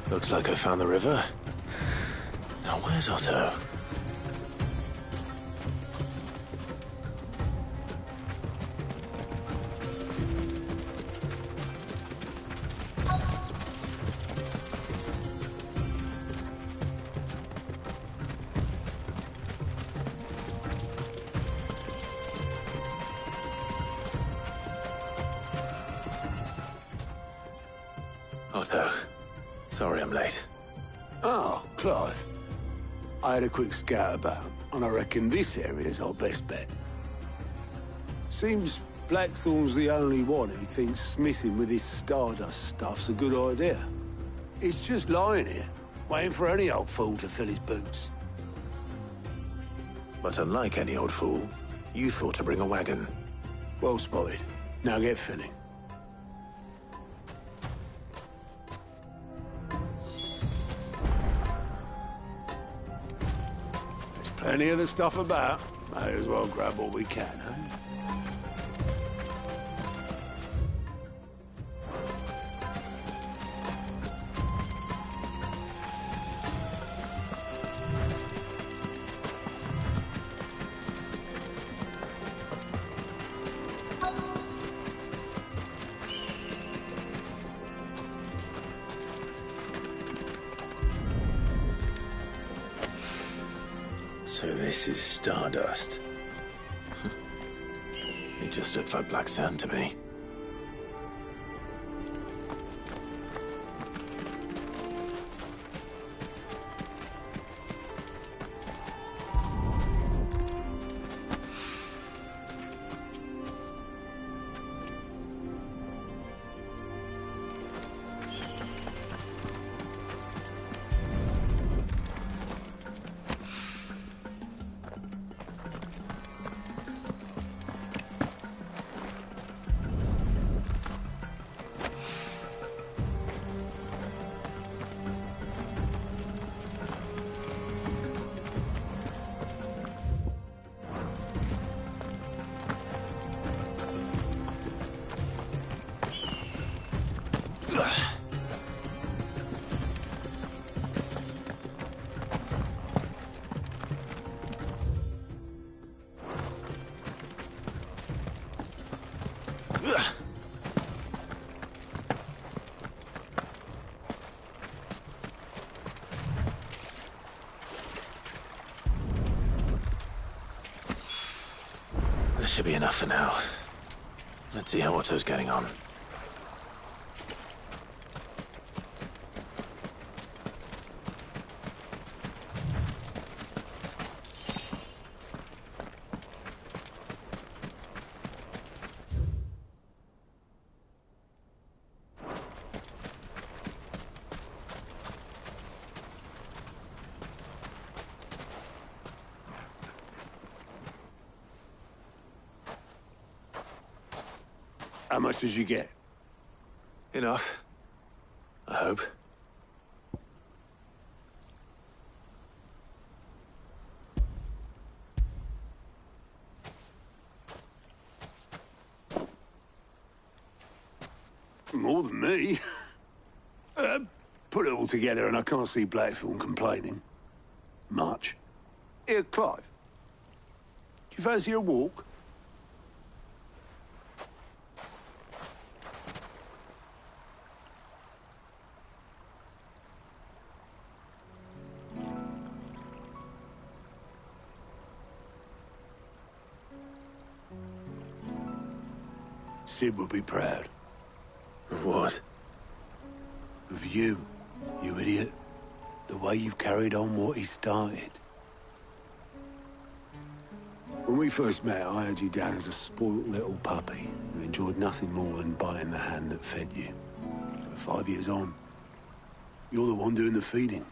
Looks like I found the river. Now where's Otto? Otto, sorry I'm late. Oh, Clive. I had a quick scout about, and I reckon this area's our best bet. Seems Blackthorn's the only one who thinks smithing with his Stardust stuff's a good idea. It's just lying here, waiting for any old fool to fill his boots. But unlike any old fool, you thought to bring a wagon. Well spotted. Now get filling. Plenty of the stuff about. May as well grab what we can, eh? So this is Stardust. It just looked like black sand to me. That should be enough for now. Let's see how Otto's getting on. How much did you get? Enough. I hope. More than me. Put it all together and I can't see Blackthorn complaining. Much. Here, Clive. Do you fancy a walk? Sid would be proud. Of what? Of you, you idiot. The way you've carried on what he started. When we first met, I had you down as a spoilt little puppy who enjoyed nothing more than biting the hand that fed you. But 5 years on, you're the one doing the feeding.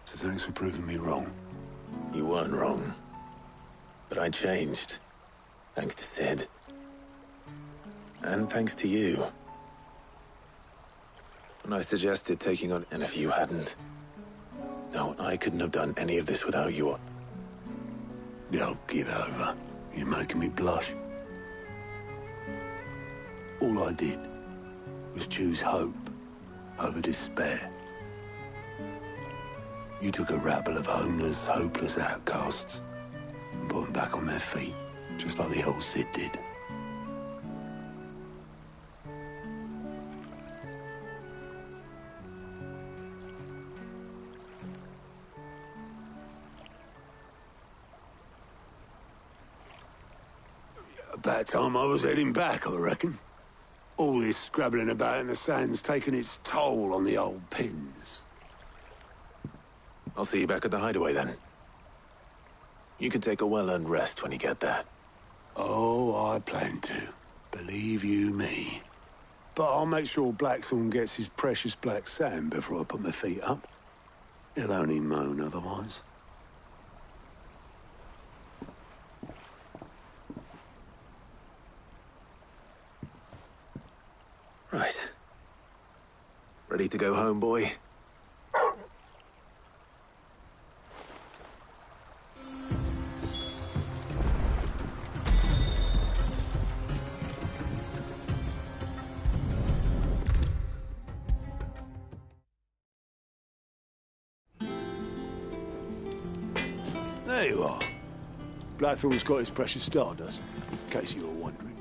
So thanks for proving me wrong. You weren't wrong. But I changed. Thanks to Sid. And thanks to you. When I suggested taking on... And if you hadn't... No, I couldn't have done any of this without you. Don't give over. You're making me blush. All I did was choose hope over despair. You took a rabble of homeless, hopeless outcasts and put them back on their feet, just like the old Cid did. About time I was heading back, I reckon. All this scrabbling about in the sand's taken its toll on the old pins. I'll see you back at the hideaway then. You can take a well-earned rest when you get there. Oh, I plan to. Believe you me. But I'll make sure Blackthorn gets his precious black sand before I put my feet up. He'll only moan otherwise. Right. Ready to go home, boy? There you are. Blackthorn's got his precious stardust, in case you were wondering.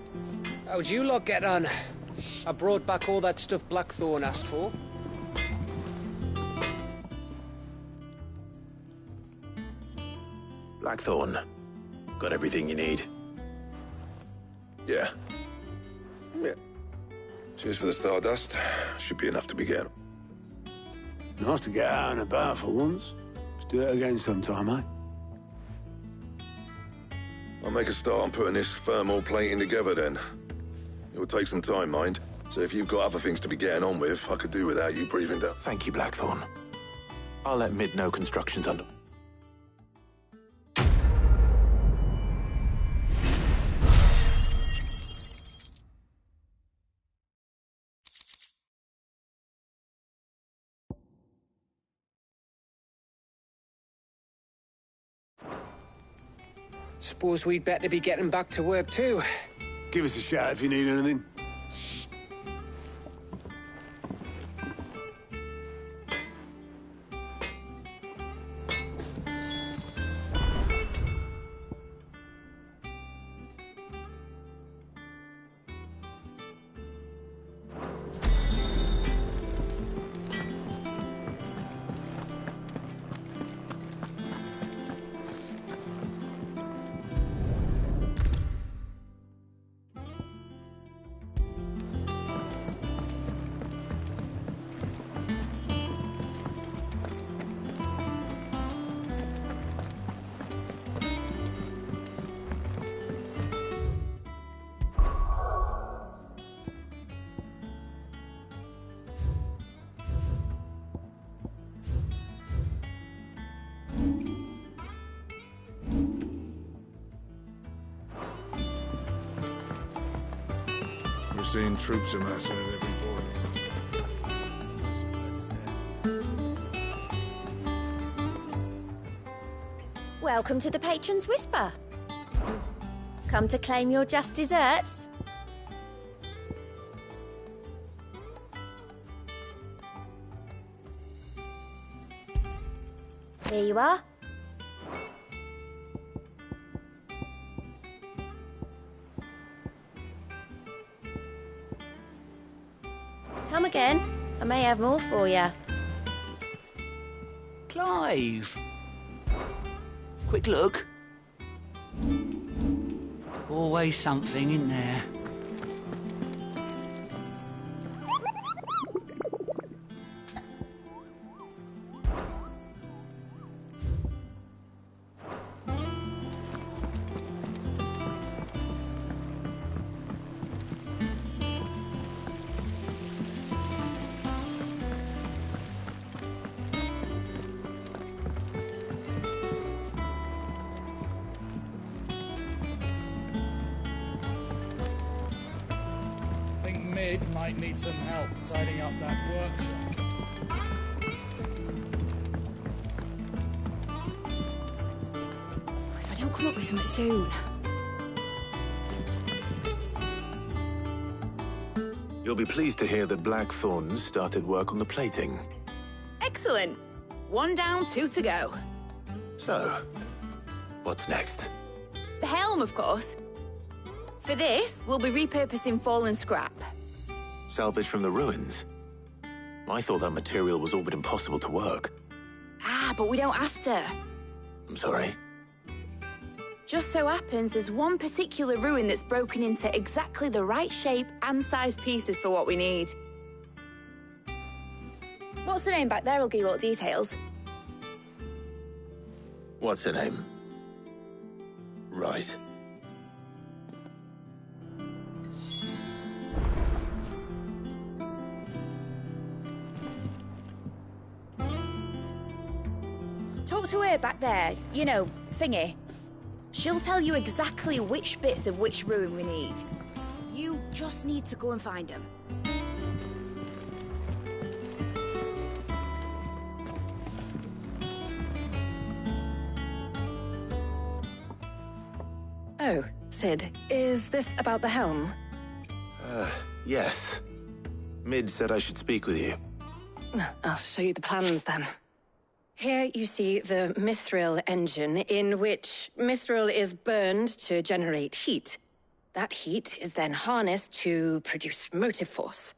How'd you lot get on? I brought back all that stuff Blackthorn asked for. Blackthorn. Got everything you need? Yeah. Cheers for the stardust. Should be enough to begin. Nice to get out and about for once. Let's do it again sometime, eh? I'll make a start on putting this thermal plating together then. It will take some time, mind. So if you've got other things to be getting on with, I could do without you breathing down. Thank you, Blackthorn. I'll let Mid know construction's under... Suppose we'd better be getting back to work too. Give us a shout if you need anything. We're seeing troops amassing at every point. Welcome to the Patron's Whisper. Come to claim your just desserts? Here you are. Come again. I may have more for you. Clive! Quick look. Always something in there. Mid might need some help tidying up that workshop. If I don't come up with something soon. You'll be pleased to hear that Blackthorn started work on the plating. Excellent. One down, two to go. So, what's next? The helm, of course. For this, we'll be repurposing fallen scrap. Salvage from the ruins? I thought that material was all but impossible to work. Ah, but we don't have to. I'm sorry. Just so happens there's one particular ruin that's broken into exactly the right shape and size pieces for what we need. What's the name back there? I'll give you all the details. What's her name? Right. Talk to her back there. You know, thingy. She'll tell you exactly which bits of which ruin we need. You just need to go and find them. Oh, Sid, is this about the helm? Yes. Mid said I should speak with you. I'll show you the plans then. Here you see the mithril engine, in which mithril is burned to generate heat. That heat is then harnessed to produce motive force.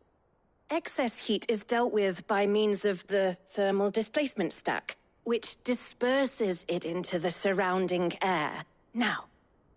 Excess heat is dealt with by means of the thermal displacement stack, which disperses it into the surrounding air. Now,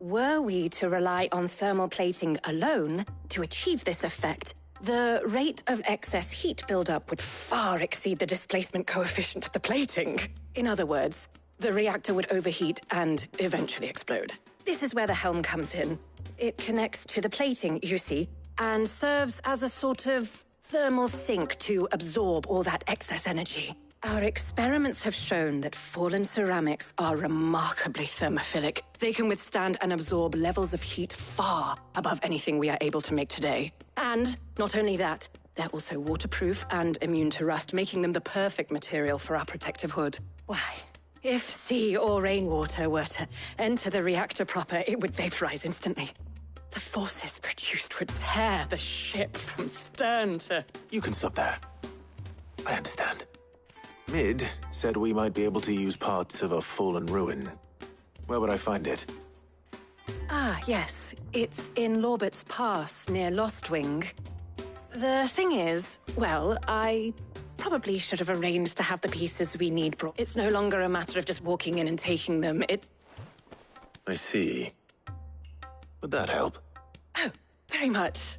were we to rely on thermal plating alone to achieve this effect, the rate of excess heat buildup would far exceed the displacement coefficient of the plating. In other words, the reactor would overheat and eventually explode. This is where the helm comes in. It connects to the plating, you see, and serves as a sort of thermal sink to absorb all that excess energy. Our experiments have shown that fallen ceramics are remarkably thermophilic. They can withstand and absorb levels of heat far above anything we are able to make today. And not only that, they're also waterproof and immune to rust, making them the perfect material for our protective hood. Why, if sea or rainwater were to enter the reactor proper, it would vaporize instantly. The forces produced would tear the ship from stern to... You can stop there. I understand. Mid said we might be able to use parts of a fallen ruin. Where would I find it? Ah, yes. It's in Lorbert's Pass, near Lostwing. The thing is, well, I probably should have arranged to have the pieces we need brought. It's no longer a matter of just walking in and taking them, it's... I see. Would that help? Oh, very much.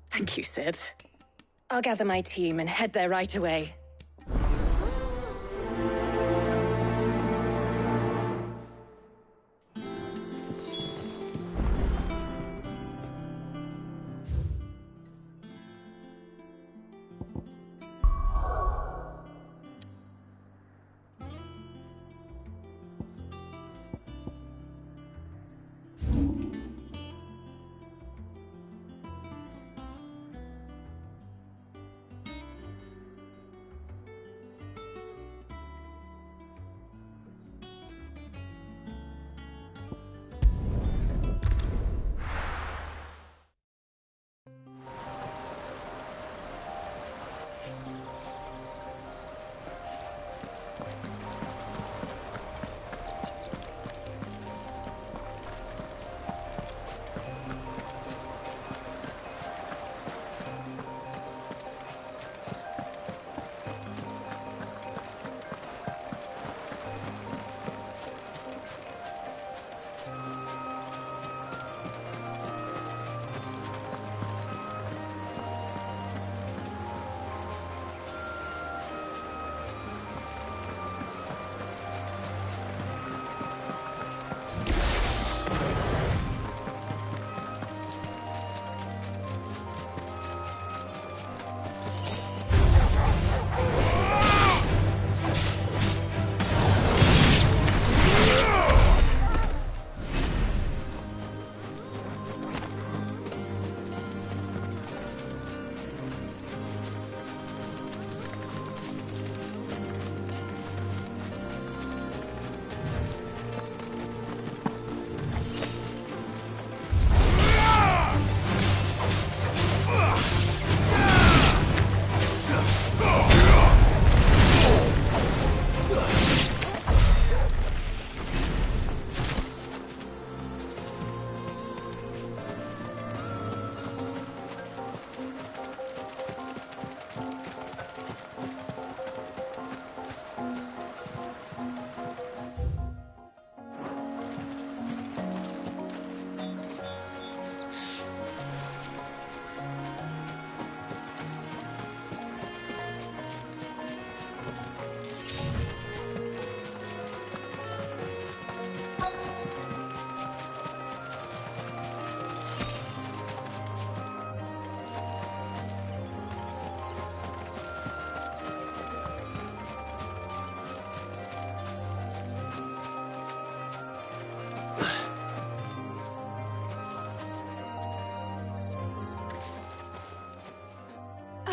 Thank you, Sid. I'll gather my team and head there right away.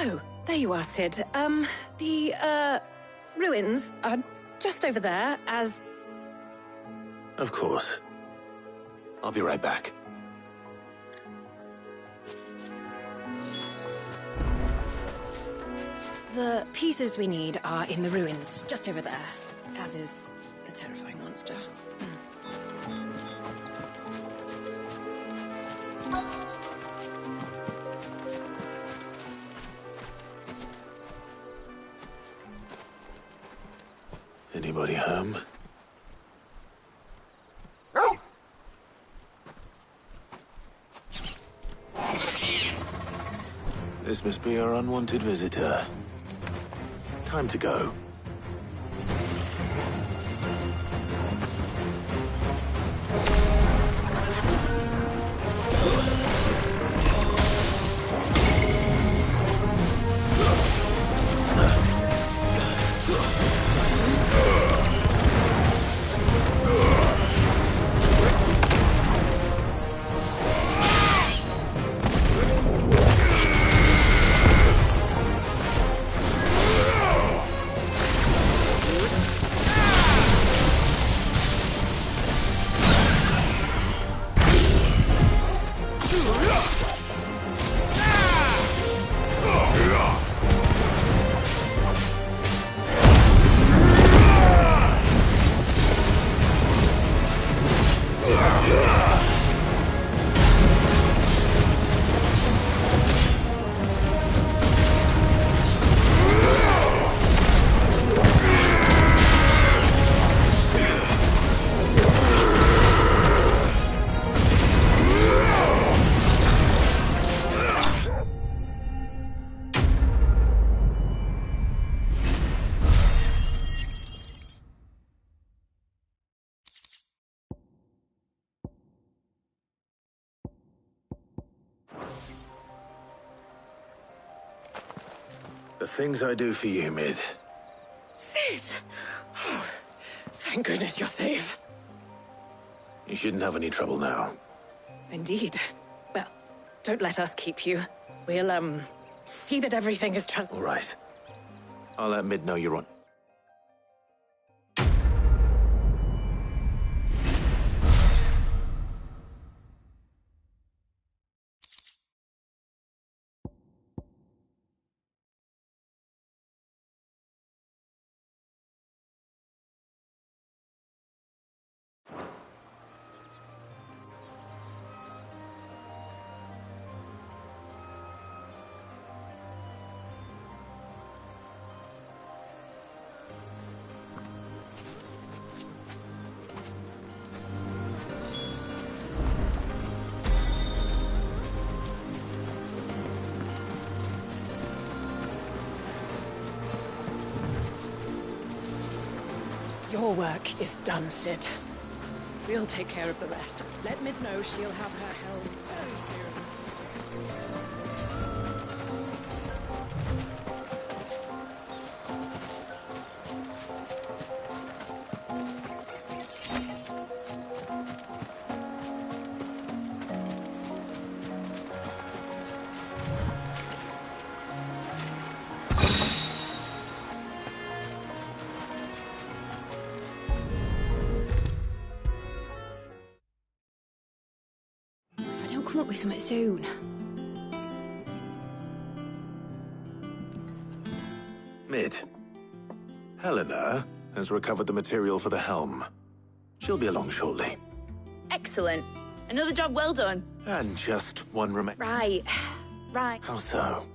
Oh, there you are, Sid. The ruins are just over there, as... Of course. I'll be right back. The pieces we need are in the ruins, just over there, as is a terrifying monster. Anybody home? This must be our unwanted visitor. Time to go. The things I do for you, Mid. Sid! Oh, thank goodness you're safe. You shouldn't have any trouble now. Indeed. Well, don't let us keep you. We'll, see that everything is All right. I'll let Mid know you're on. Your work is done, Sid. We'll take care of the rest. Let Mid know she'll have her helm very soon. Come up with something soon. Mid. Helena has recovered the material for the helm. She'll be along shortly. Excellent. Another job well done. And just one Right. How so?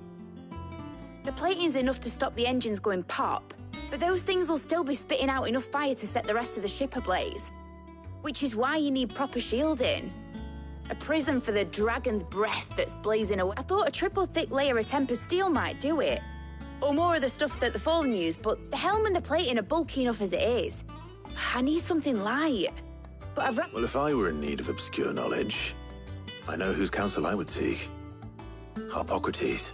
The plating's enough to stop the engines going pop, but those things will still be spitting out enough fire to set the rest of the ship ablaze. Which is why you need proper shielding. A prism for the dragon's breath that's blazing away. I thought a triple thick layer of tempered steel might do it. Or more of the stuff that the Fallen use, but the helm and the plating are bulky enough as it is. I need something light. But I've... Well, if I were in need of obscure knowledge, I know whose counsel I would seek. Harpocrates.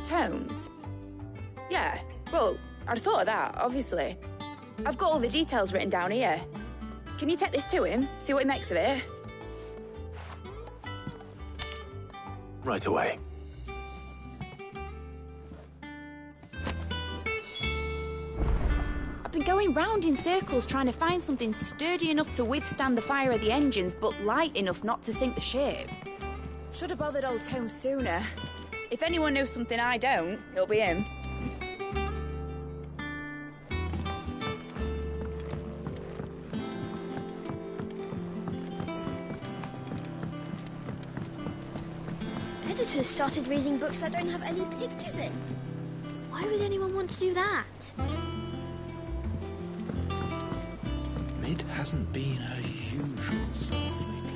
Tomes? Yeah, well, I'd thought of that, obviously. I've got all the details written down here. Can you take this to him, see what he makes of it? Right away. been going round in circles trying to find something sturdy enough to withstand the fire of the engines, but light enough not to sink the ship. Should have bothered old Tome sooner. If anyone knows something I don't, it'll be him. Editors started reading books that don't have any pictures in. Why would anyone want to do that? Mid hasn't been her usual self lately.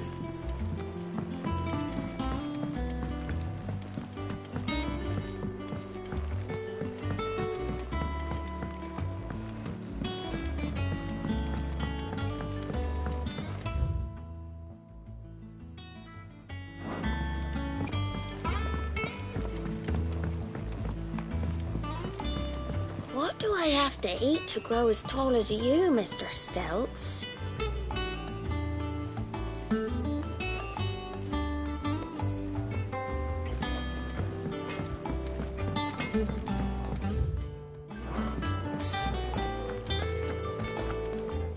What do I have to eat to grow as tall as you, Mr. Stelz?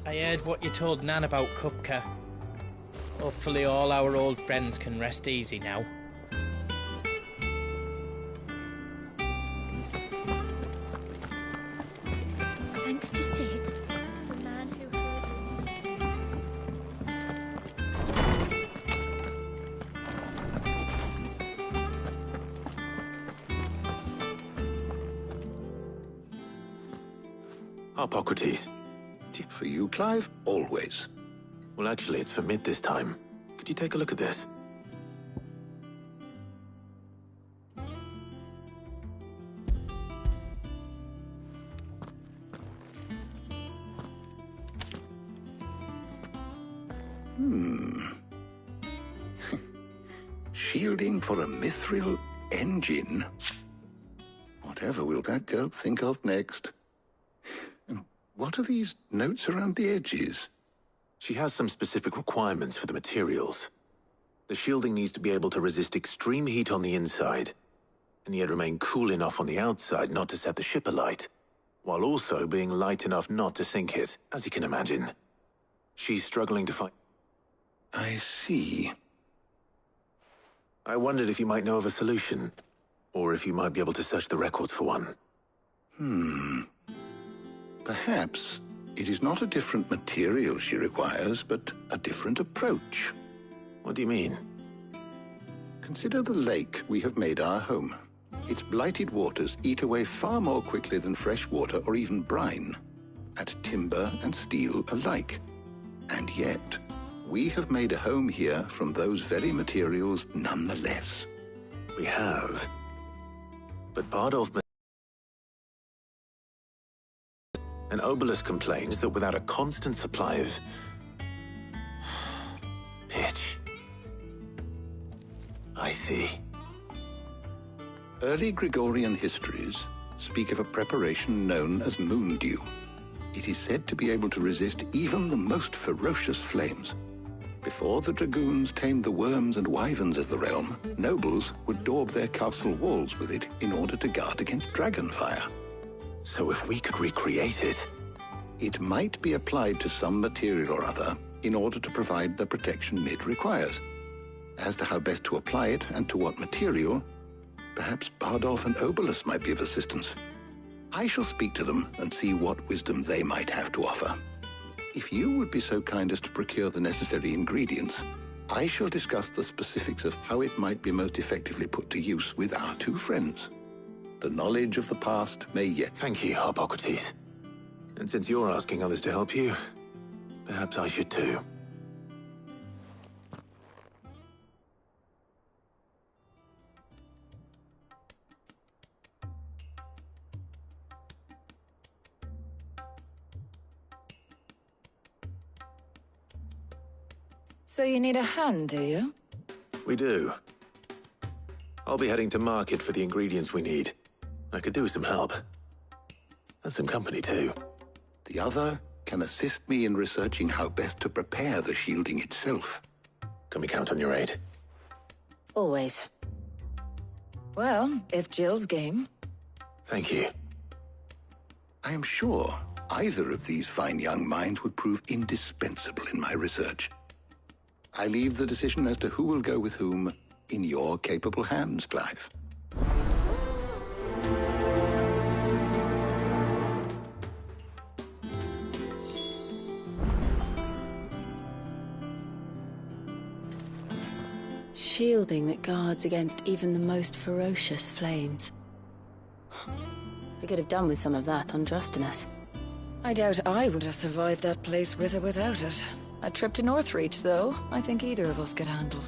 I heard what you told Nan about Kupka. Hopefully all our old friends can rest easy now. Thanks to Sid, the man who Hippocrates. For you, Clive, always. Well, actually, it's for Mid this time. Could you take a look at this? Shielding for a mithril engine. Whatever will that girl think of next? And what are these notes around the edges? She has some specific requirements for the materials. The shielding needs to be able to resist extreme heat on the inside, and yet remain cool enough on the outside not to set the ship alight, while also being light enough not to sink it, as you can imagine. She's struggling to find... I see. I wondered if you might know of a solution, or if you might be able to search the records for one. Perhaps it is not a different material she requires, but a different approach. What do you mean? Consider the lake we have made our home. Its blighted waters eat away far more quickly than fresh water or even brine, at timber and steel alike. And yet, we have made a home here from those very materials nonetheless. We have. But Bardolph... And Obelus complains that without a constant supply of... pitch. I see. Early Gregorian histories speak of a preparation known as moon dew. It is said to be able to resist even the most ferocious flames. Before the dragoons tamed the worms and wyverns of the realm, nobles would daub their castle walls with it in order to guard against dragonfire. So if we could recreate it... It might be applied to some material or other in order to provide the protection Mid requires. As to how best to apply it and to what material, perhaps Bardolph and Obelus might be of assistance. I shall speak to them and see what wisdom they might have to offer. If you would be so kind as to procure the necessary ingredients, I shall discuss the specifics of how it might be most effectively put to use with our two friends. The knowledge of the past may yet... Thank you, Hippocrates. And since you're asking others to help you, perhaps I should too. So you need a hand, do you? We do. I'll be heading to market for the ingredients we need. I could do with some help. And some company, too. The other can assist me in researching how best to prepare the shielding itself. Can we count on your aid? Always. Well, if Jill's game. Thank you. I am sure Either of these fine young minds would prove indispensable in my research. I leave the decision as to who will go with whom in your capable hands, Clive. Shielding that guards against even the most ferocious flames. We could have done with some of that on Drustinus. I doubt I would have survived that place with or without it. A trip to Northreach, though, I think either of us could handle.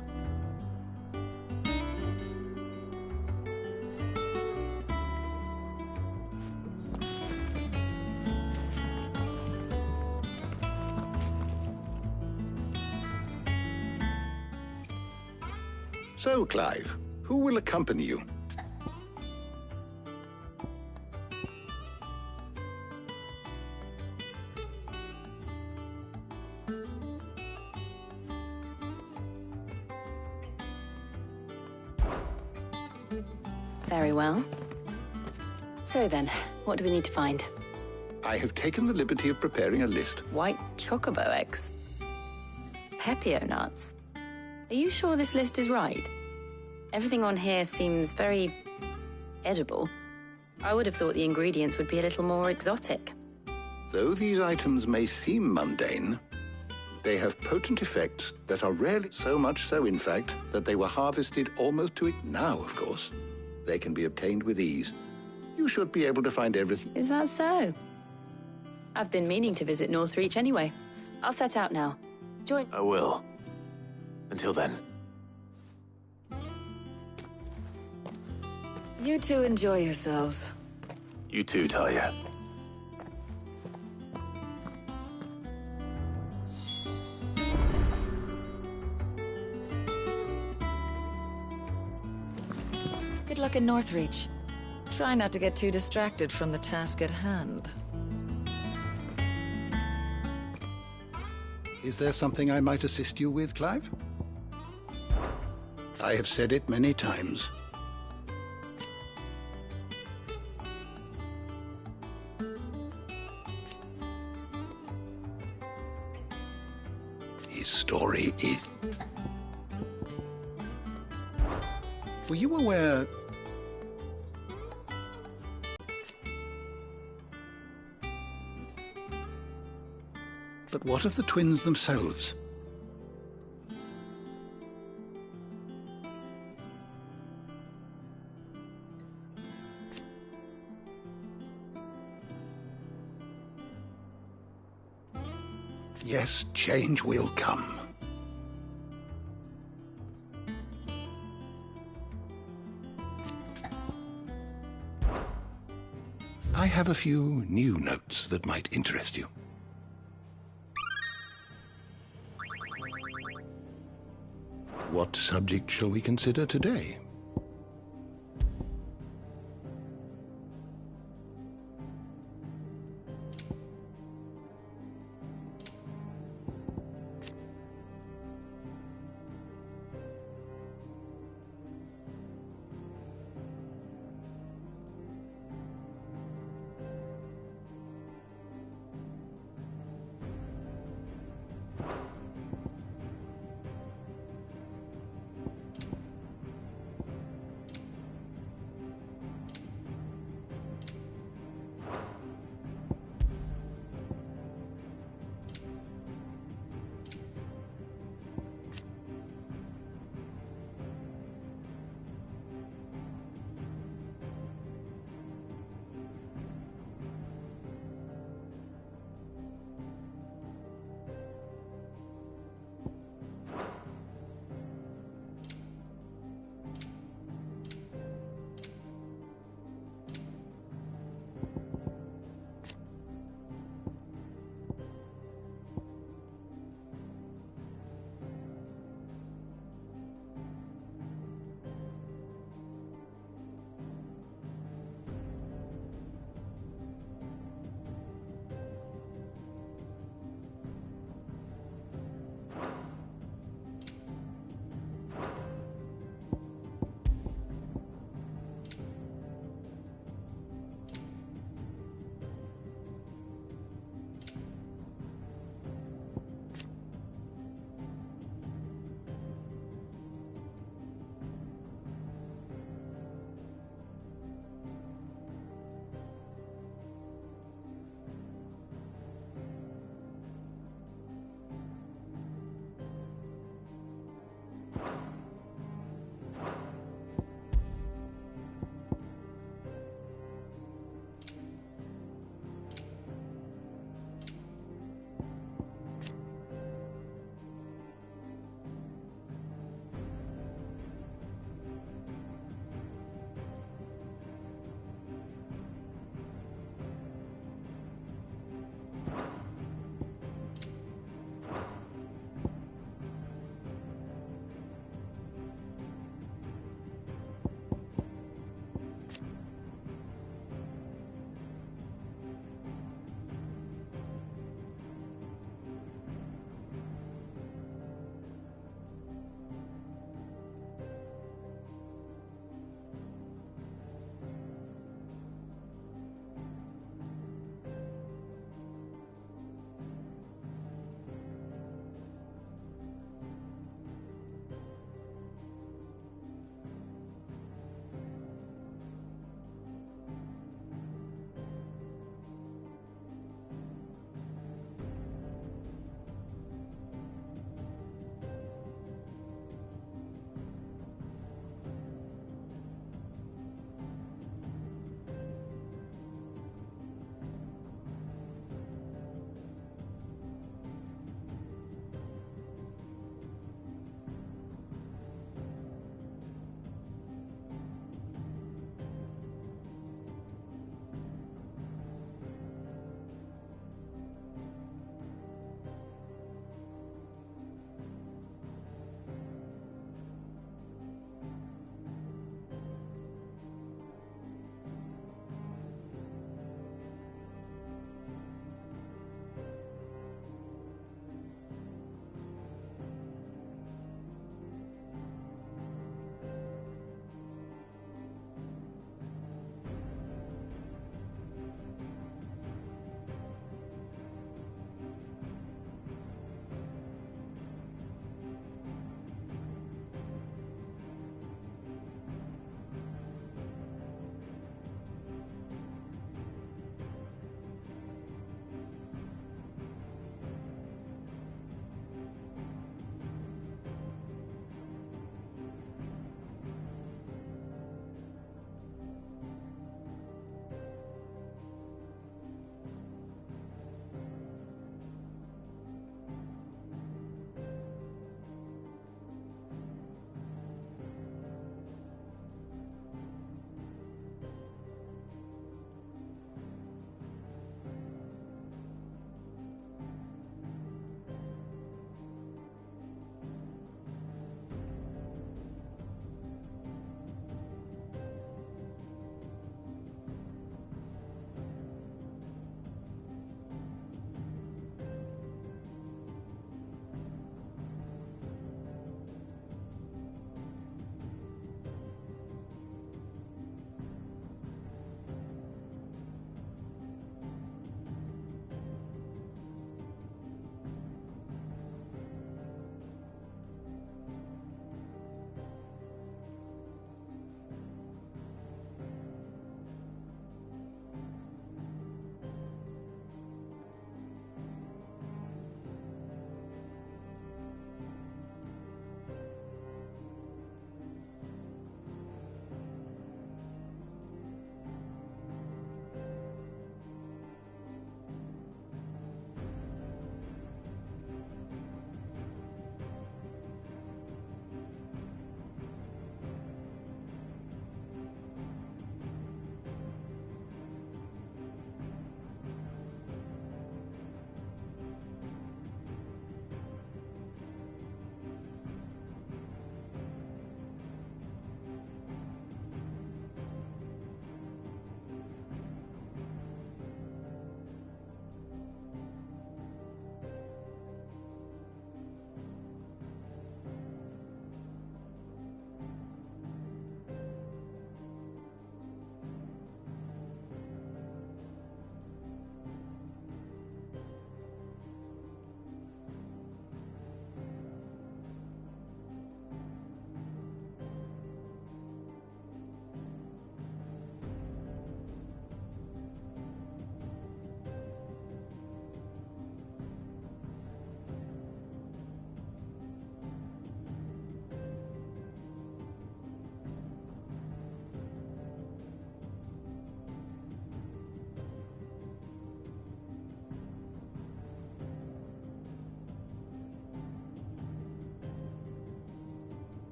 So, Clive, who will accompany you? Very well. So then, what do we need to find? I have taken the liberty of preparing a list. White chocobo eggs. Pepio nuts. Are you sure this list is right? Everything on here seems very edible. I would have thought the ingredients would be a little more exotic. Though these items may seem mundane, they have potent effects that are rarely, so much so, in fact, that they were harvested almost to it. Now, of course, they can be obtained with ease. You should be able to find everything. Is that so? I've been meaning to visit Northreach anyway. I'll set out now. Join. I will. Until then. You two enjoy yourselves. You too, Talia. Good luck in Northreach. Try not to get too distracted from the task at hand. Is there something I might assist you with, Clive? I have said it many times. His story is... Were you aware... But what of the twins themselves? Yes, change will come. I have a few new notes that might interest you. What subject shall we consider today?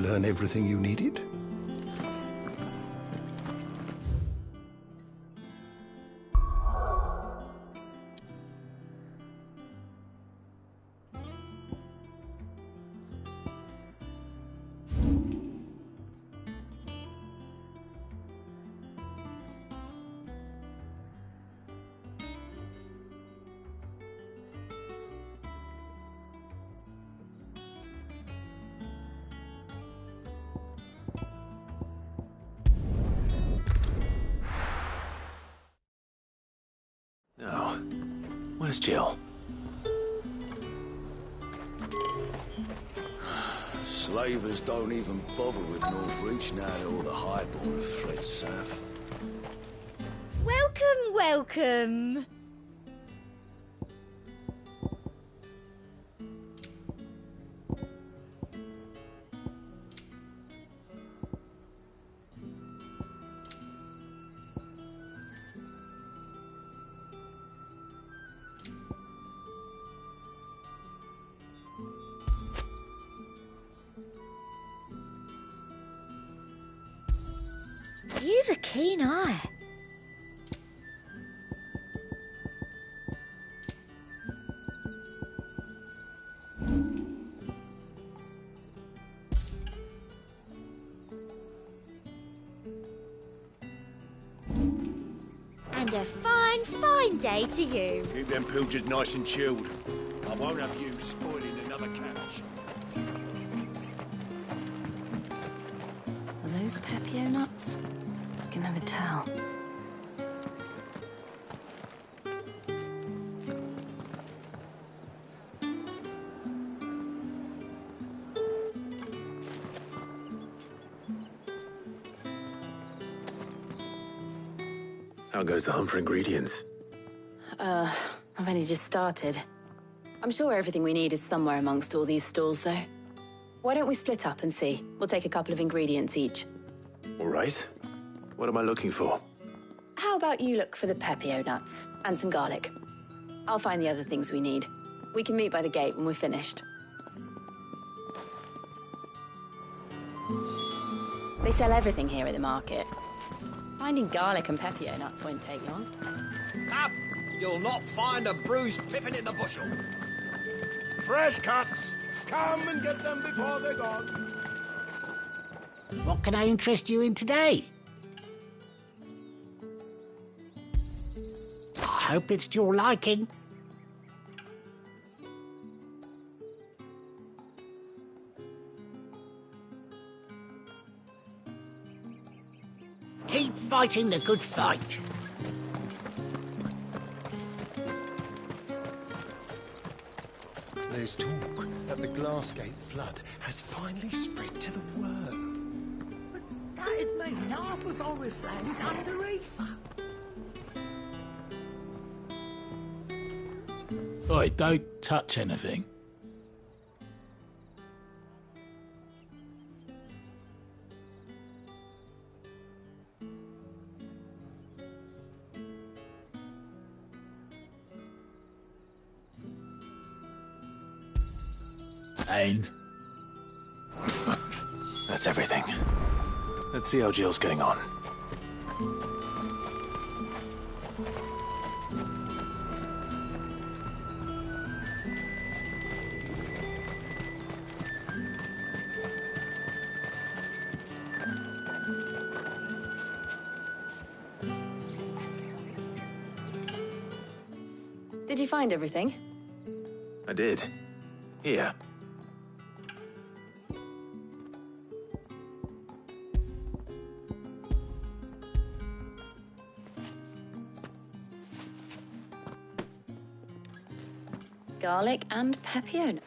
learn everything you needed? Now, where's Jill? Slavers don't even bother with Northreach now that all the highborn have fled south. Welcome, welcome. You've a keen eye. And a fine, fine day to you. Keep them pilchards nice and chilled. I won't have you spoiling another catch. Are those Pepio nuts? I can never tell. How goes the hunt for ingredients? I've only just started. I'm sure everything we need is somewhere amongst all these stalls, though. Why don't we split up and see? We'll take a couple of ingredients each. All right. What am I looking for? How about you look for the Pepio nuts and some garlic? I'll find the other things we need. We can meet by the gate when we're finished. They sell everything here at the market. Finding garlic and Pepio nuts won't take long. Up! You'll not find a bruised pippin in the bushel. Fresh cuts! Come and get them before they're gone. What can I interest you in today? I hope it's to your liking. Keep fighting the good fight. There's talk that the Glassgate flood has finally spread to the world. But that'd mean half of Oriflamme's under ether. Oi, don't touch anything. And? That's everything. Let's see how Jill's getting on. Did you find everything? I did. Here. Garlic and Pepio.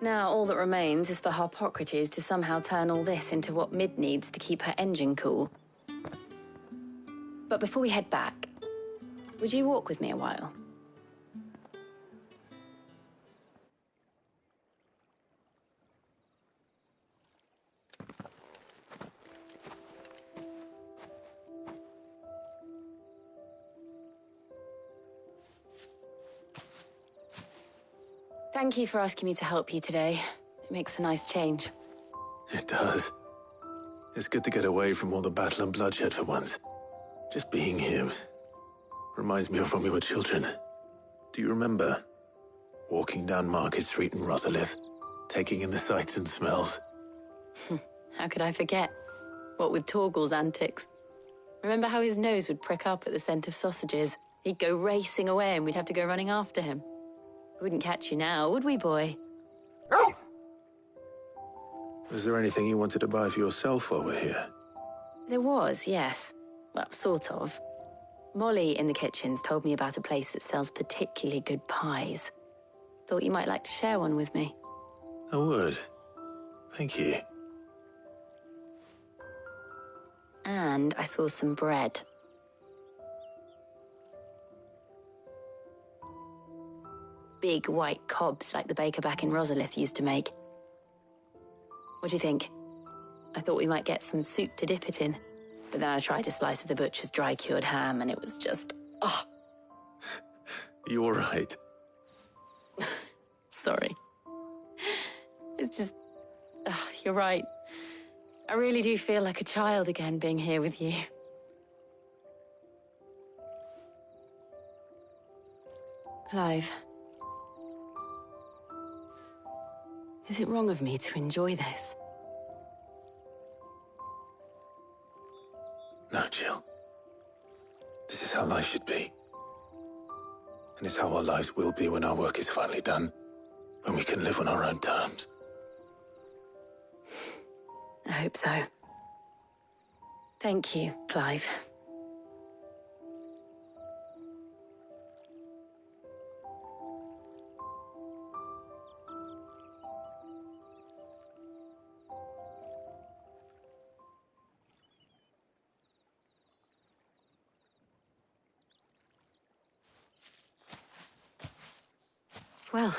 Now all that remains is for Harpocrates to somehow turn all this into what Mid needs to keep her engine cool. But before we head back, would you walk with me a while? Thank you for asking me to help you today. It makes a nice change. It does. It's good to get away from all the battle and bloodshed for once. Just being here reminds me of when we were children. Do you remember? Walking down Market Street in Rosalith, taking in the sights and smells. How could I forget? What with Torgal's antics. Remember how his nose would prick up at the scent of sausages? He'd go racing away and we'd have to go running after him. We wouldn't catch you now, would we, boy? Was there anything you wanted to buy for yourself while we're here? There was, yes. Well, sort of. Molly in the kitchens told me about a place that sells particularly good pies. Thought you might like to share one with me. I would. Thank you. And I saw some bread. Big white cobs like the baker back in Rosalith used to make. What do you think? I thought we might get some soup to dip it in. But then I tried a slice of the butcher's dry-cured ham and it was just... oh. You all right? Sorry. It's just... you're right. I really do feel like a child again being here with you. Clive. Is it wrong of me to enjoy this? No, Jill. This is how life should be. And it's how our lives will be when our work is finally done. When we can live on our own terms. I hope so. Thank you, Clive. Well,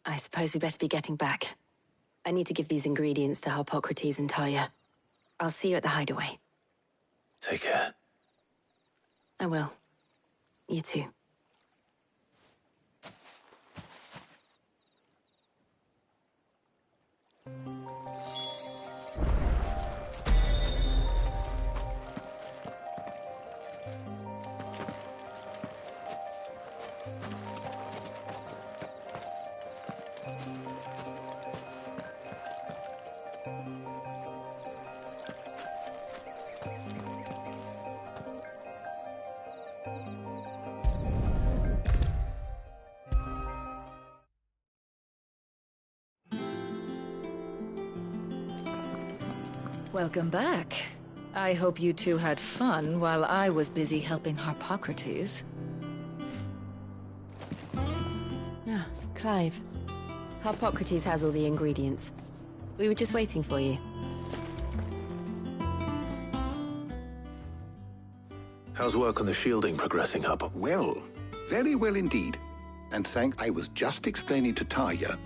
I suppose we better be getting back. I need to give these ingredients to Harpocrates and Tarja. I'll see you at the hideaway. Take care. I will. You too. Welcome back. I hope you two had fun while I was busy helping Harpocrates. Ah, Clive. Harpocrates has all the ingredients. We were just waiting for you. How's work on the shielding progressing, Harp? Well, very well indeed. And I was just explaining to Tarja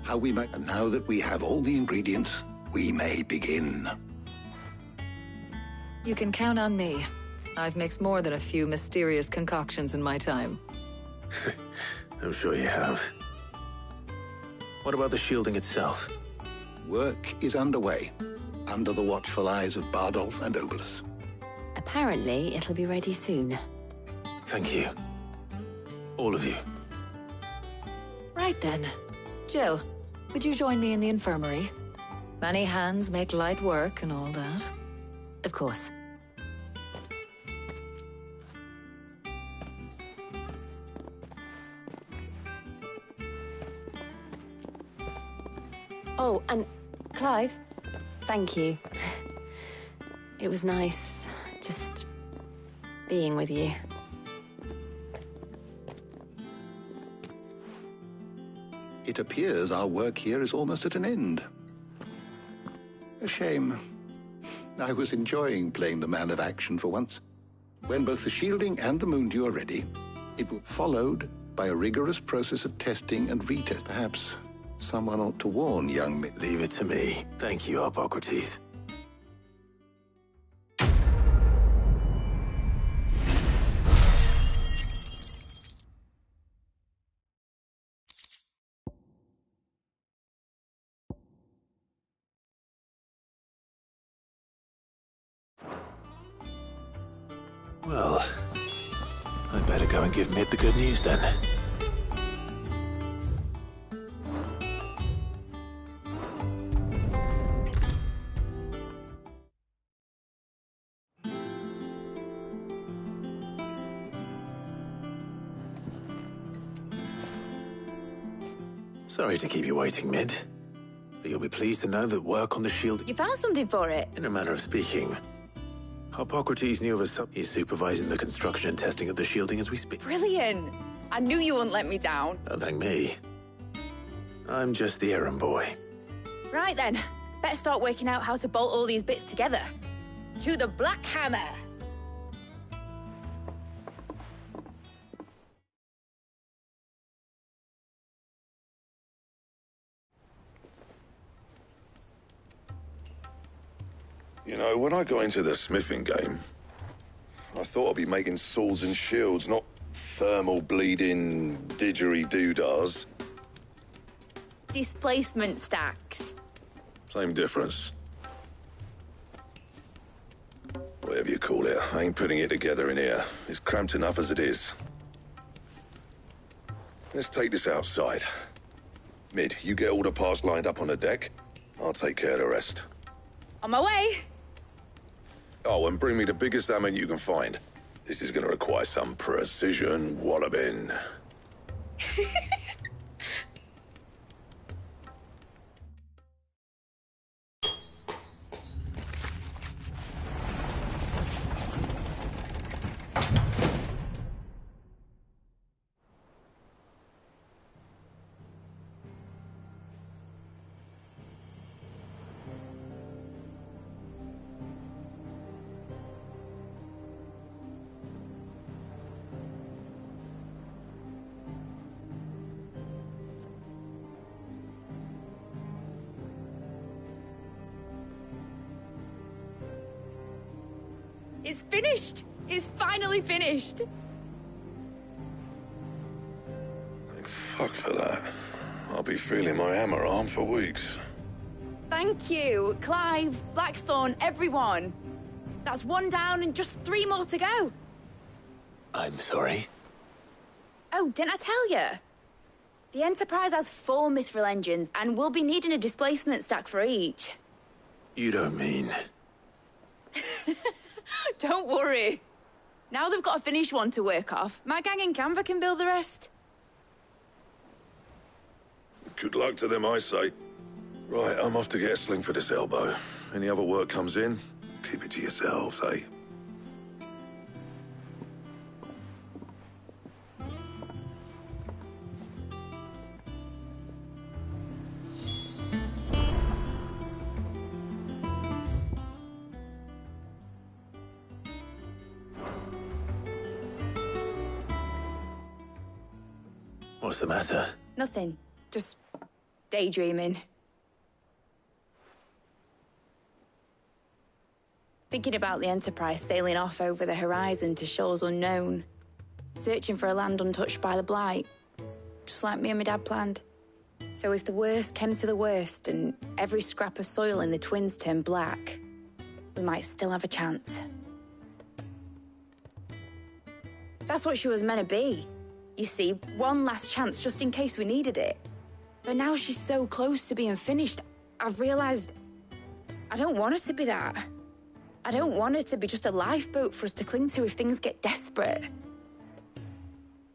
how we might... And now that we have all the ingredients, we may begin. You can count on me. I've mixed more than a few mysterious concoctions in my time. I'm sure you have. What about the shielding itself? Work is underway, under the watchful eyes of Bardolph and Obolus. Apparently, it'll be ready soon. Thank you. All of you. Right then. Jill, would you join me in the infirmary? Many hands make light work and all that. Of course. Oh, and Clive, thank you. It was nice, just being with you. It appears our work here is almost at an end. A shame. I was enjoying playing the man of action for once. When both the shielding and the moondew are ready, it will be followed by a rigorous process of testing and retest. Perhaps someone ought to warn young men. Leave it to me. Thank you, Harpocrates. Well, I'd better go and give Mid the good news then. Sorry to keep you waiting, Mid. But you'll be pleased to know that work on the shield... You found something for it? In a manner of speaking. Hippocrates knew of a He's supervising the construction and testing of the shielding as we speak. Brilliant! I knew you wouldn't let me down. Don't thank me. I'm just the errand boy. Right then, better start working out how to bolt all these bits together. To the Black Hammer! You know, when I got into the smithing game, I thought I'd be making swords and shields, not thermal bleeding didgeridoo-dahs. Displacement stacks. Same difference. Whatever you call it, I ain't putting it together in here. It's cramped enough as it is. Let's take this outside. Mid, you get all the parts lined up on the deck. I'll take care of the rest. On my way! Oh, and bring me the biggest hammer you can find. This is gonna require some precision walloping. It's finished! It's finally finished! Thank fuck for that. I'll be feeling my hammer arm for weeks. Thank you, Clive, Blackthorn, everyone. That's one down and just 3 more to go. I'm sorry? Oh, didn't I tell you? The Enterprise has 4 mithril engines, and we'll be needing a displacement stack for each. You don't mean... Don't worry. Now they've got a finished one to work off. My gang in Canva can build the rest. Good luck to them, I say. Right, I'm off to get a sling for this elbow. Any other work comes in, keep it to yourselves, eh? What's the matter? Nothing. Just daydreaming. Thinking about the Enterprise sailing off over the horizon to shores unknown. Searching for a land untouched by the Blight. Just like me and my dad planned. So if the worst came to the worst and every scrap of soil in the Twins turned black, we might still have a chance. That's what she was meant to be. You see, one last chance just in case we needed it. But now she's so close to being finished, I've realized I don't want her to be that. I don't want her to be just a lifeboat for us to cling to if things get desperate.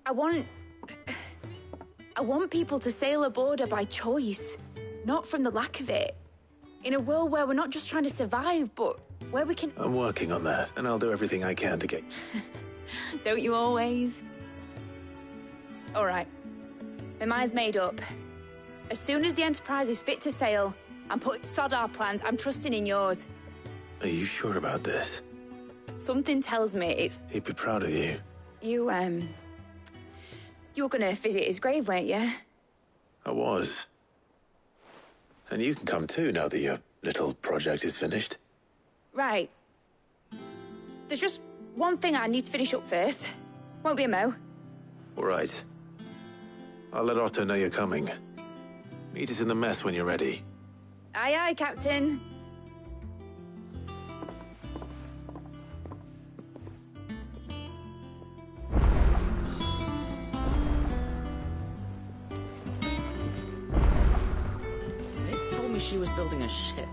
I want people to sail aboard her by choice, not from the lack of it. In a world where we're not just trying to survive, but where we can... I'm working on that, and I'll do everything I can to get... Don't you always? All right. My mind's made up. As soon as the Enterprise is fit to sail, I'm putting sod our plans. I'm trusting in yours. Are you sure about this? Something tells me it's... He'd be proud of you. You were gonna visit his grave, weren't you? I was. And you can come too, now that your little project is finished. Right. There's just one thing I need to finish up first. Won't be a mo. All right. I'll let Otto know you're coming. Meet us in the mess when you're ready. Aye, aye, Captain. building a ship.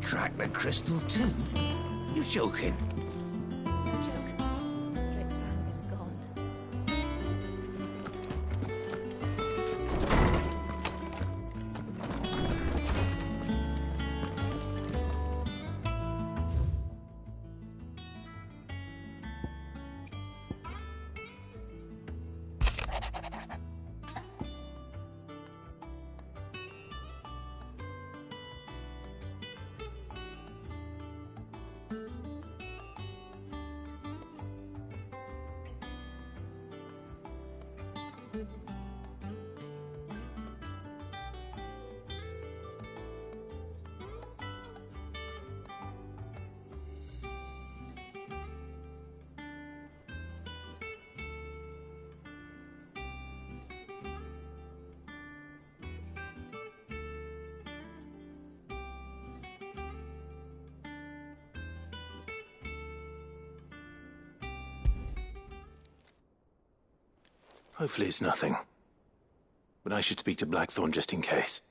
Crack the crystal too? You're joking. It's no joke. Drake's family is gone. Hopefully it's nothing. But I should speak to Blackthorn just in case.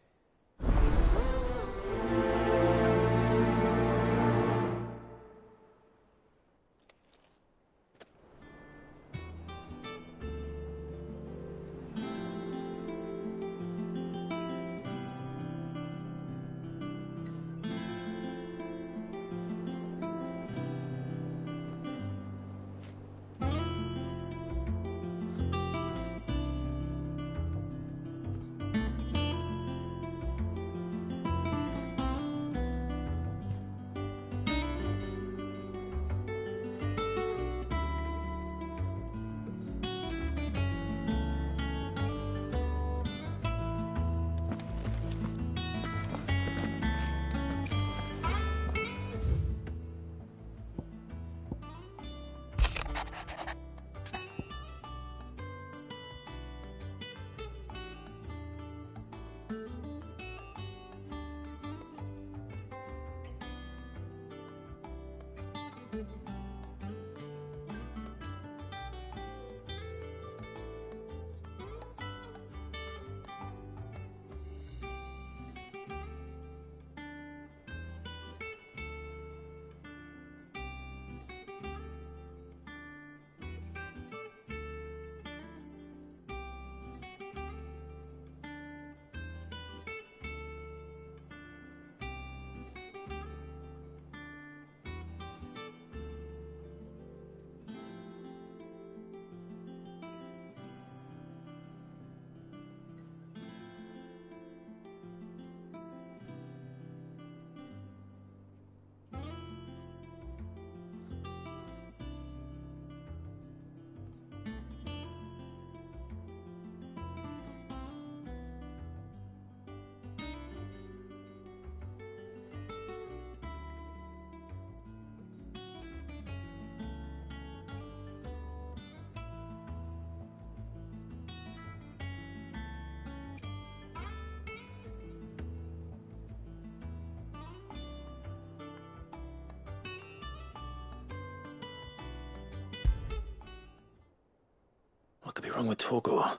What could be wrong with Torgor?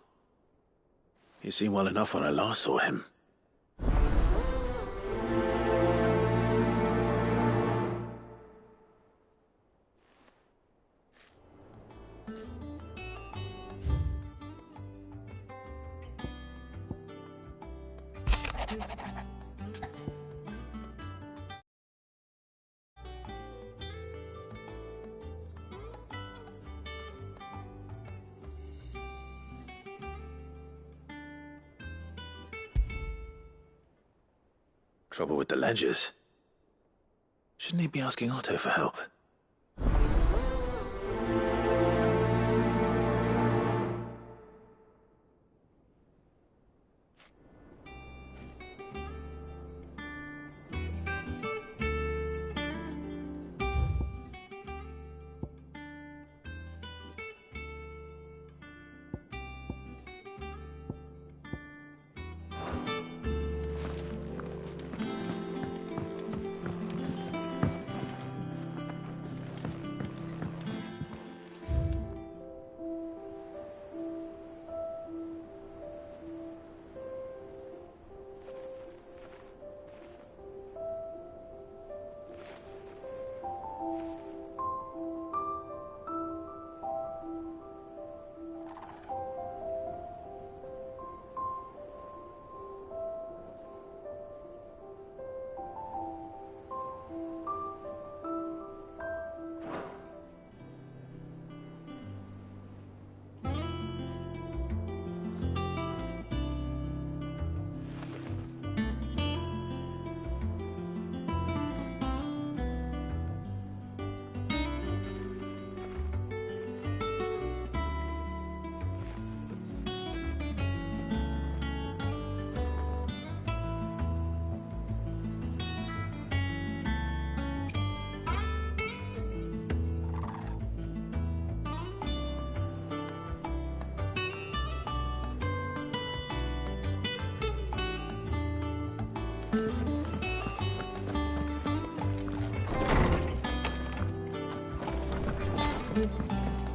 He seemed well enough when I last saw him. Trouble with the ledgers. Shouldn't he be asking Otto for help?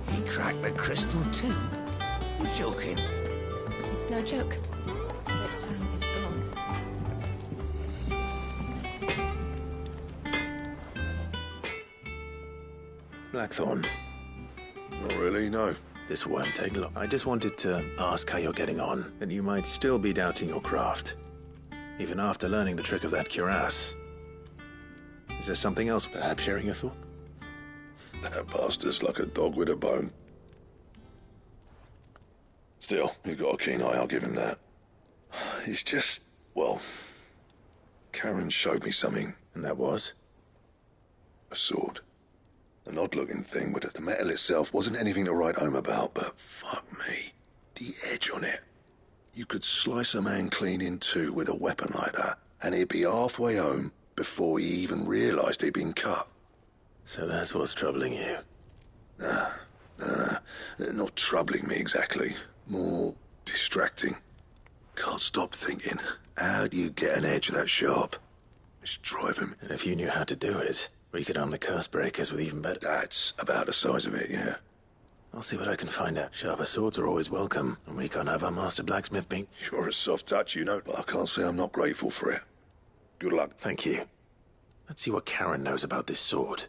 He cracked the crystal too? You're joking. It's no joke. What's found is gone. Blackthorn. Not really, no. This won't take long. I just wanted to ask how you're getting on, and you might still be doubting your craft. Even after learning the trick of that cuirass. Is there something else, perhaps sharing a thought? That bastard's like a dog with a bone. Still, you've got a keen eye, I'll give him that. It's just, well, Karen showed me something. And that was? A sword. An odd-looking thing, but the metal itself wasn't anything to write home about, but fuck me. The edge on it. You could slice a man clean in two with a weapon like that, and he'd be halfway home before he even realised he'd been cut. So that's what's troubling you? Nah. Not troubling me exactly. More distracting. Can't stop thinking, how do you get an edge that sharp? It's driving me. And if you knew how to do it, we could arm the curse breakers with even better... That's about the size of it, yeah. I'll see what I can find out. Sharper swords are always welcome, and we can't have our master blacksmith being... You're a soft touch, you know, but I can't say I'm not grateful for it. Good luck. Thank you. Let's see what Karen knows about this sword.